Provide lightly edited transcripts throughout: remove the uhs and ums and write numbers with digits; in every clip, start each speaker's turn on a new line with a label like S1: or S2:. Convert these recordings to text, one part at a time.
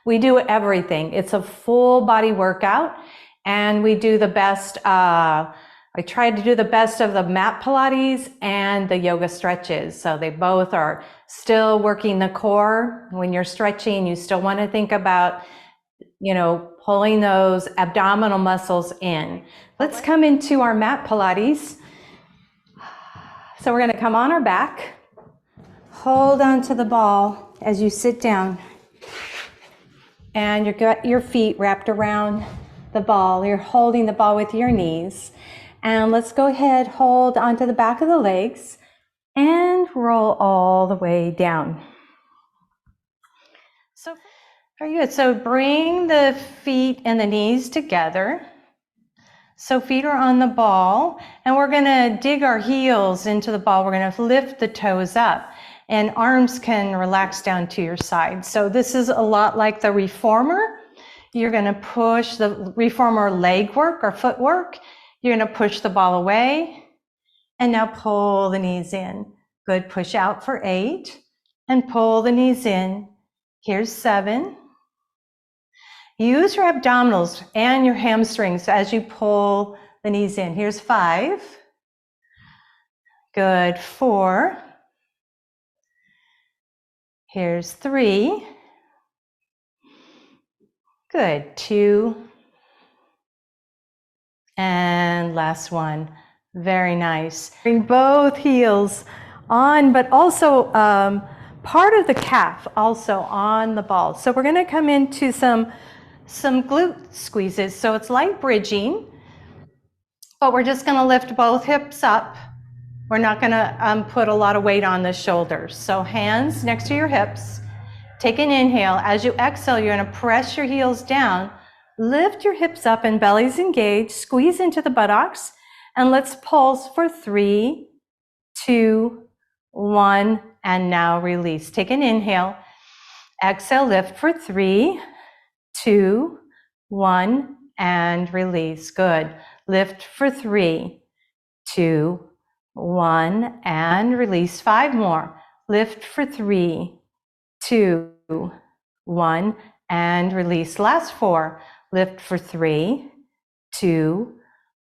S1: We do everything. It's a full body workout, and we do the best. I try to do the best of the mat Pilates and the yoga stretches. So they both are still working the core. When you're stretching, you still want to think about, pulling those abdominal muscles in. Let's come into our mat Pilates. So we're going to come on our back, hold on to the ball as you sit down, and you've got your feet wrapped around the ball. You're holding the ball with your knees. And let's go ahead, hold onto the back of the legs and roll all the way down. So very good. So bring the feet and the knees together. So feet are on the ball, and we're going to dig our heels into the ball. We're going to lift the toes up, and arms can relax down to your side. So this is a lot like the reformer. You're going to push the reformer leg work or footwork. You're going to push the ball away, and now pull the knees in. Good. Push out for 8, and pull the knees in. Here's 7. Use your abdominals and your hamstrings as you pull the knees in. Here's 5. Good. 4. Here's 3. Good. 2. And last one. Very nice. Bring both heels on, but also part of the calf also on the ball. So we're going to come into some glute squeezes. So it's light bridging, but we're just going to lift both hips up. We're not going to put a lot of weight on the shoulders. So hands next to your hips. Take an inhale. As you exhale, you're going to press your heels down. Lift your hips up and belly's engaged. Squeeze into the buttocks. And let's pulse for 3, 2, 1. And now release. Take an inhale. Exhale, lift for 3, 2, 1, and release. Good. Lift for 3, 2, 1, and release. 5 more. Lift for 3, 2, 1, and release. Last 4. Lift for 3, 2,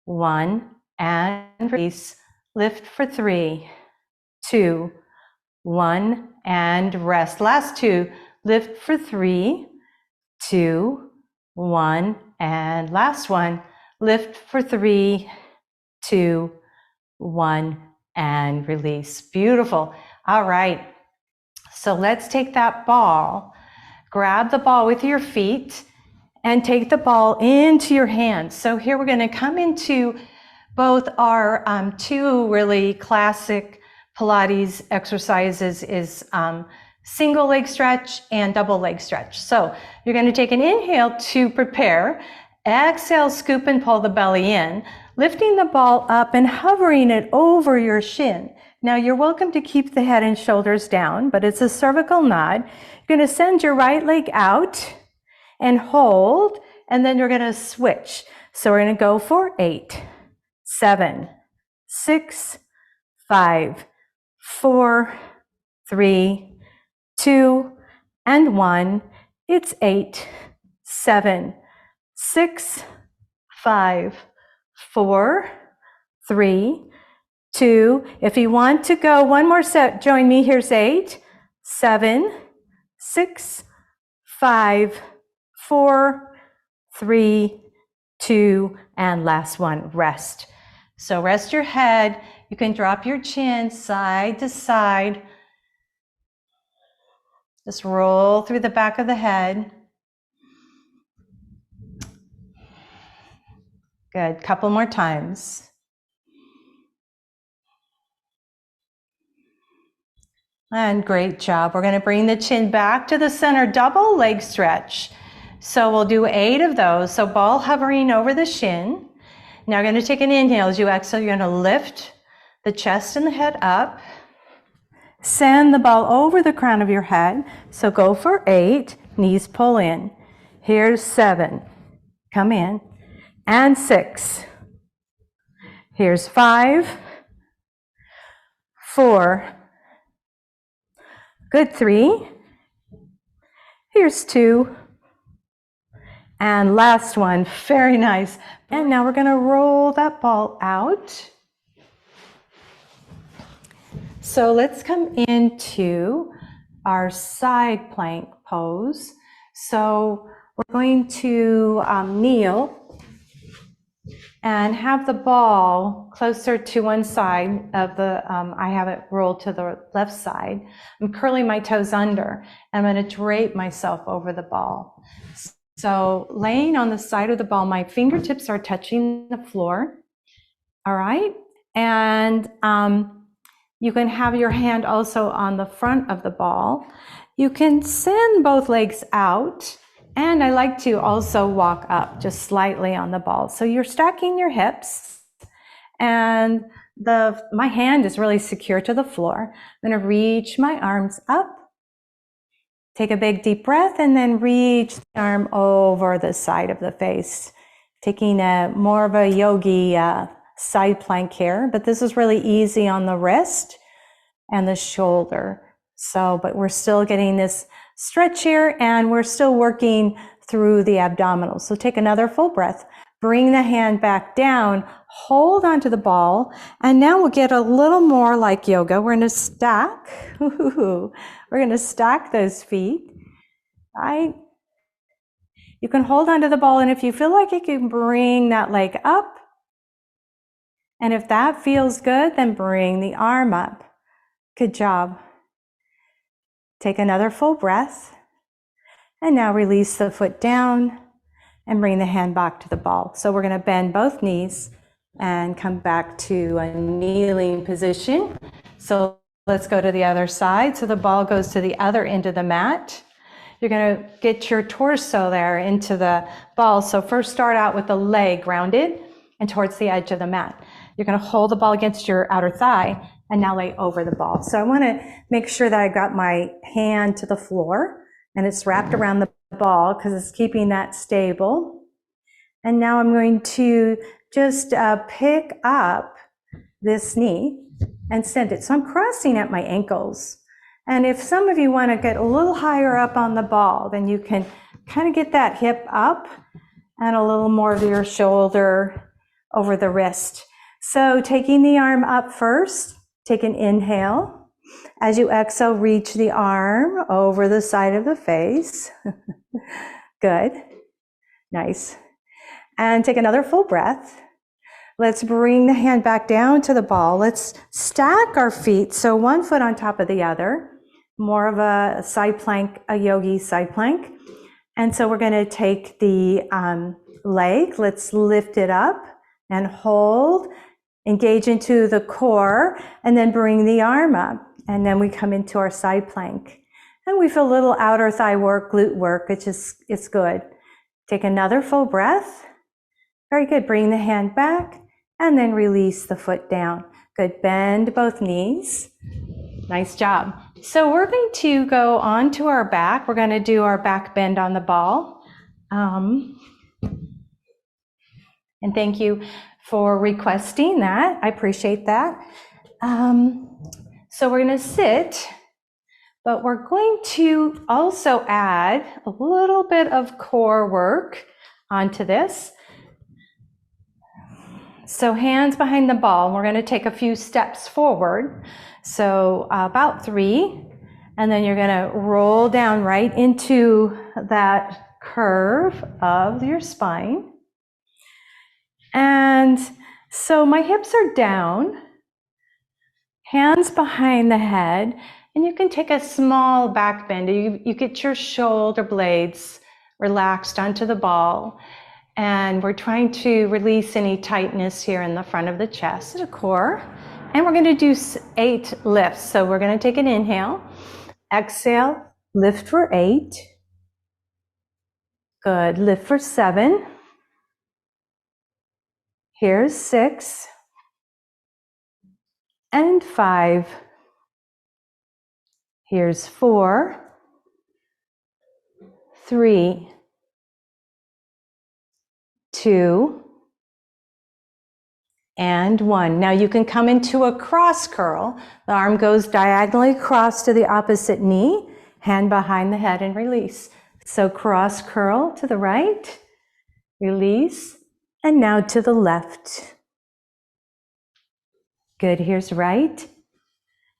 S1: 1, and release. Lift for 3, 2, 1, and rest. Last 2. Lift for 3, 2, 1, and last one. Lift for 3, 2, 1, and release. Beautiful. All right. So let's take that ball, grab the ball with your feet, and take the ball into your hands. So here we're going to come into both our 2 really classic Pilates exercises is single leg stretch and double leg stretch. So you're going to take an inhale to prepare. Exhale, scoop and pull the belly in, lifting the ball up and hovering it over your shin. Now you're welcome to keep the head and shoulders down, but it's a cervical nod. You're going to send your right leg out and hold, and then you're going to switch. So we're going to go for 8, 7, 6, 5, 4, 3, 2, and 1. It's 8, 7, 6, 5, 4, 3, 2. If you want to go one more set, join me. Here's 8, 7, 6, 5, 4, 3, 2, and last one, rest. So rest your head. You can drop your chin side to side. Just roll through the back of the head. Good. Couple more times. And great job. We're going to bring the chin back to the center, double leg stretch. So we'll do 8 of those. So ball hovering over the shin. Now we're going to take an inhale. As you exhale, you're going to lift the chest and the head up. Send the ball over the crown of your head. So go for 8. Knees pull in. Here's 7. Come in. And 6. Here's 5. 4. Good. 3. Here's 2. And last one, very nice. And now we're gonna roll that ball out. So let's come into our side plank pose. So we're going to kneel and have the ball closer to one side of the, I have it rolled to the left side. I'm curling my toes under. I'm going to drape myself over the ball. So laying on the side of the ball, my fingertips are touching the floor. All right. And you can have your hand also on the front of the ball. You can send both legs out. And I like to also walk up just slightly on the ball. So you're stacking your hips and my hand is really secure to the floor. I'm going to reach my arms up, take a big deep breath, and then reach the arm over the side of the face, taking more of a yogi side plank here. But this is really easy on the wrist and the shoulder. So, but we're still getting this stretch here and we're still working through the abdominals. So take another full breath, bring the hand back down, hold onto the ball. And now we'll get a little more like yoga. We're going to stack. We're going to stack those feet. Right? You can hold onto the ball. And if you feel like you can bring that leg up, and if that feels good, then bring the arm up. Good job. Take another full breath. And now release the foot down and bring the hand back to the ball. So we're going to bend both knees and come back to a kneeling position. So let's go to the other side. So the ball goes to the other end of the mat. You're going to get your torso there into the ball. So first start out with the leg grounded and towards the edge of the mat. You're going to hold the ball against your outer thigh and now lay over the ball. So I want to make sure that I got my hand to the floor and it's wrapped around the ball because it's keeping that stable. And now I'm going to just pick up this knee and send it. So I'm crossing at my ankles. And if some of you want to get a little higher up on the ball, then you can kind of get that hip up and a little more of your shoulder over the wrist. So taking the arm up first, take an inhale. As you exhale, reach the arm over the side of the face. Good. Nice. And take another full breath. Let's bring the hand back down to the ball. Let's stack our feet. So one foot on top of the other, more of a side plank, a yogi side plank. And so we're going to take the leg. Let's lift it up and hold, engage into the core, and then bring the arm up. And then we come into our side plank. And we feel a little outer thigh work, glute work. It's good. Take another full breath. Very good. Bring the hand back and then release the foot down. Good. Bend both knees. Nice job. So we're going to go onto our back. We're going to do our back bend on the ball. And thank you for requesting that. I appreciate that. So we're going to sit, but we're going to also add a little bit of core work onto this. So hands behind the ball, we're going to take a few steps forward. So about 3, and then you're going to roll down right into that curve of your spine. And so my hips are down, hands behind the head, and you can take a small back bend. You get your shoulder blades relaxed onto the ball. And we're trying to release any tightness here in the front of the chest, the core. And we're going to do 8 lifts. So we're going to take an inhale, exhale, lift for 8. Good. Lift for 7. Here's 6. And 5. Here's 4. 3. 2. And 1. Now you can come into a cross curl. The arm goes diagonally across to the opposite knee, hand behind the head and release. So cross curl to the right Release. And now to the left. Good, here's right.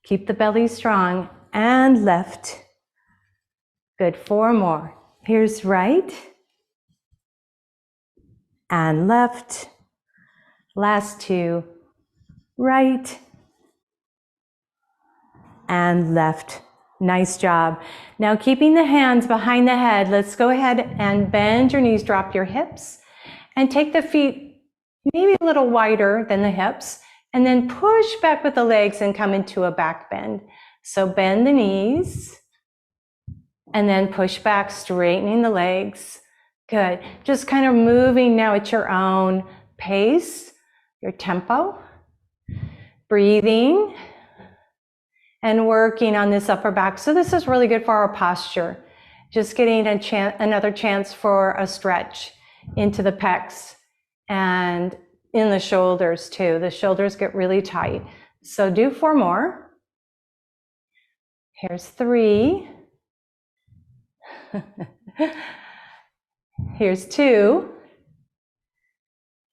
S1: Keep the belly strong. And left. Good, 4 more. Here's right. And left. Last 2. Right. And left. Nice job. Now keeping the hands behind the head, let's go ahead and bend your knees, drop your hips, and take the feet maybe a little wider than the hips, and then push back with the legs and come into a back bend. So bend the knees, and then push back, straightening the legs. Good. Just kind of moving now at your own pace, your tempo. Breathing and working on this upper back. So this is really good for our posture. Just getting another chance for a stretch into the pecs and in the shoulders too. The shoulders get really tight. So do 4 more. Here's 3. Here's 2.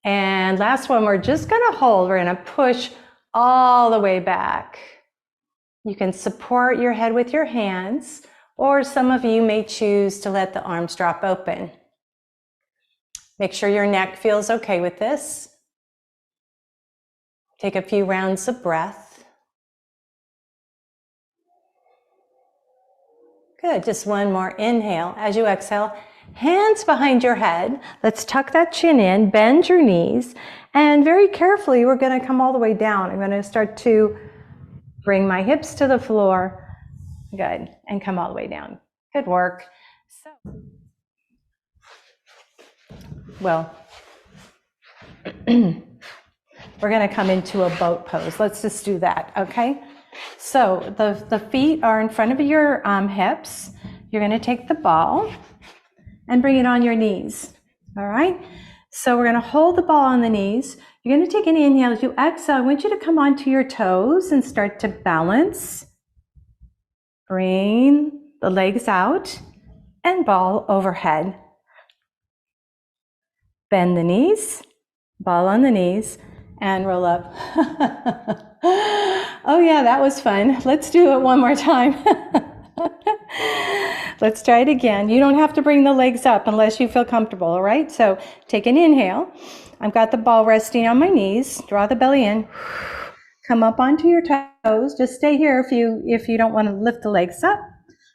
S1: And last one, we're just gonna hold. We're gonna push all the way back. You can support your head with your hands, or some of you may choose to let the arms drop open. Make sure your neck feels okay with this. Take a few rounds of breath. Good, just one more inhale. As you exhale, hands behind your head. Let's tuck that chin in, bend your knees, and very carefully, we're gonna come all the way down. I'm gonna start to bring my hips to the floor. Good, and come all the way down. Good work. So, well, we're gonna come into a boat pose. Let's just do that, okay? So the feet are in front of your hips. You're gonna take the ball and bring it on your knees, all right? So we're gonna hold the ball on the knees. You're gonna take an inhale. As you exhale, I want you to come onto your toes and start to balance. Bring the legs out and ball overhead. Bend the knees, ball on the knees, and roll up. Oh yeah, that was fun. Let's do it one more time. Let's try it again. You don't have to bring the legs up unless you feel comfortable, all right? So take an inhale. I've got the ball resting on my knees. Draw the belly in. Come up onto your toes. Just stay here if you don't want to lift the legs up.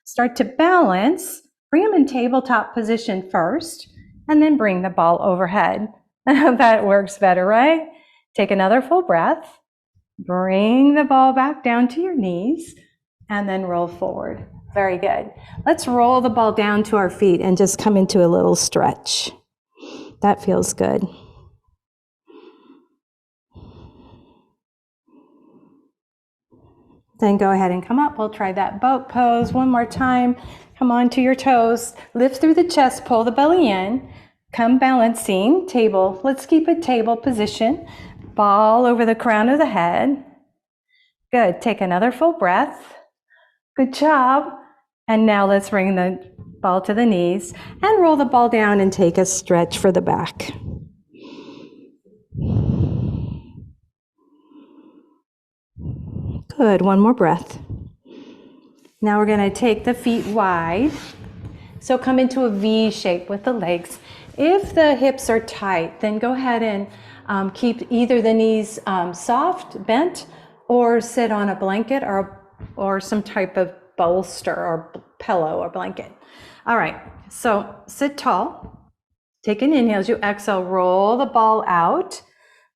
S1: Start to balance. Bring them in tabletop position first, and then bring the ball overhead. That works better, right? Take another full breath. Bring the ball back down to your knees, and then roll forward. Very good. Let's roll the ball down to our feet and just come into a little stretch. That feels good. Then go ahead and come up. We'll try that boat pose one more time. Come onto your toes. Lift through the chest. Pull the belly in. Come balancing. Table. Let's keep a table position. Ball over the crown of the head. Good. Take another full breath. Good job. And now let's bring the ball to the knees and roll the ball down and take a stretch for the back. Good, one more breath. Now we're gonna take the feet wide. So come into a V shape with the legs. If the hips are tight, then go ahead and keep either the knees soft, bent, or sit on a blanket or some type of bolster or pillow or blanket. All right, so sit tall. Take an inhale. As you exhale, roll the ball out,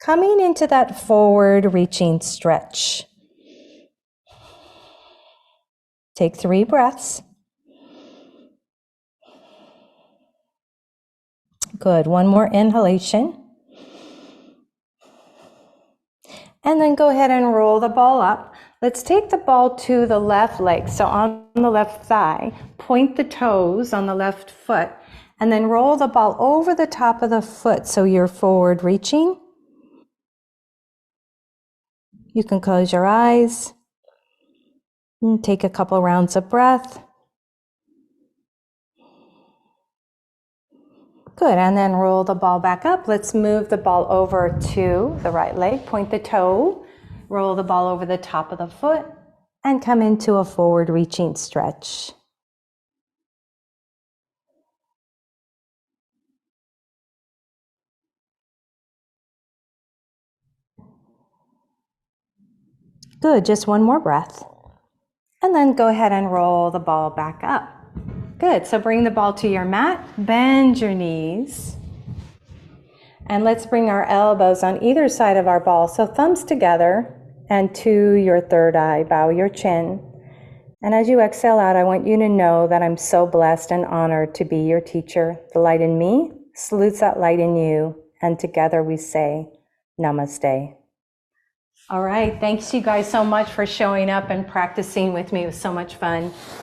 S1: coming into that forward reaching stretch. Take 3 breaths. Good, one more inhalation. And then go ahead and roll the ball up. Let's take the ball to the left leg. So on the left thigh, point the toes on the left foot, and then roll the ball over the top of the foot so you're forward reaching. You can close your eyes and take a couple rounds of breath. Good, and then roll the ball back up. Let's move the ball over to the right leg, point the toe, roll the ball over the top of the foot, and come into a forward reaching stretch. Good, just one more breath. And then go ahead and roll the ball back up. Good, so bring the ball to your mat, bend your knees. And let's bring our elbows on either side of our ball. So thumbs together and to your third eye, bow your chin. And as you exhale out, I want you to know that I'm so blessed and honored to be your teacher. The light in me salutes that light in you. And together we say, Namaste. All right, thanks you guys so much for showing up and practicing with me. It was so much fun.